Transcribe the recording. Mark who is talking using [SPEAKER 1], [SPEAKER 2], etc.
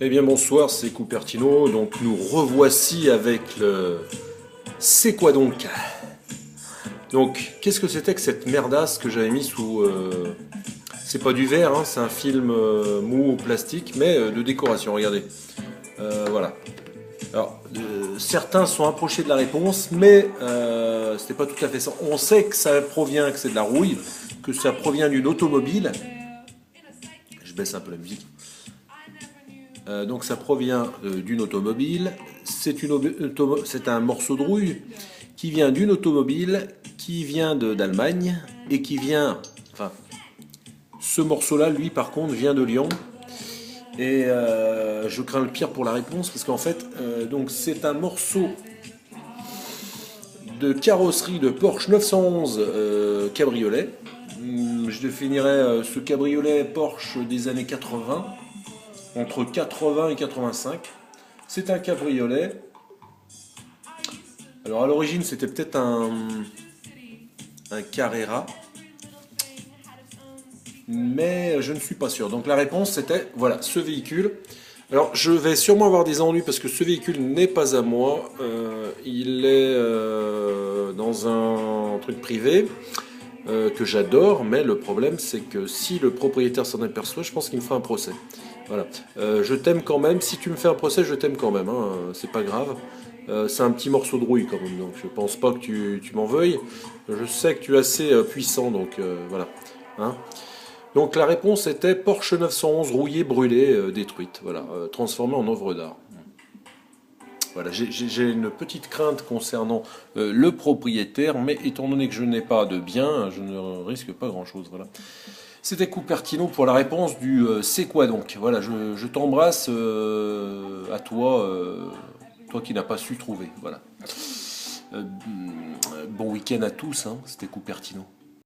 [SPEAKER 1] Eh bien bonsoir, c'est Cupertino, donc nous revoici avec le C'est quoi donc? Donc qu'est-ce que c'était que cette merdasse que j'avais mis sous... C'est pas du verre, hein, c'est un film mou au plastique, mais de décoration, regardez. Voilà. Alors, certains sont approchés de la réponse, mais c'était pas tout à fait ça. On sait que ça provient, que c'est de la rouille, que ça provient d'une automobile. Je baisse un peu la musique. Donc ça provient d'une automobile. C'est un morceau de rouille qui vient d'une automobile, qui vient d'Allemagne et qui vient... Enfin, ce morceau-là, lui, par contre, vient de Lyon. Et je crains le pire pour la réponse parce qu'en fait, donc c'est un morceau de carrosserie de Porsche 911 cabriolet. Je définirais ce cabriolet Porsche des années 80, entre 80 et 85. C'est un cabriolet. Alors à l'origine c'était peut-être un Carrera, mais je ne suis pas sûr. Donc la réponse c'était, voilà, ce véhicule. Alors je vais sûrement avoir des ennuis parce que ce véhicule n'est pas à moi. Il est dans un truc privé que j'adore, mais le problème c'est que si le propriétaire s'en aperçoit, je pense qu'il me fera un procès. Voilà. Je t'aime quand même. Si tu me fais un procès, je t'aime quand même, hein. C'est pas grave. C'est un petit morceau de rouille quand même, donc je pense pas que tu m'en veuilles. Je sais que tu es assez puissant, donc voilà. Hein. Donc la réponse était Porsche 911 rouillée, brûlée, détruite, voilà, transformée en œuvre d'art. Voilà, j'ai une petite crainte concernant le propriétaire, mais étant donné que je n'ai pas de bien, je ne risque pas grand-chose. Voilà. C'était Cupertino pour la réponse du c'est quoi donc. Voilà, je t'embrasse à toi, toi qui n'as pas su trouver. Voilà. Bon week-end à tous, hein, c'était Cupertino.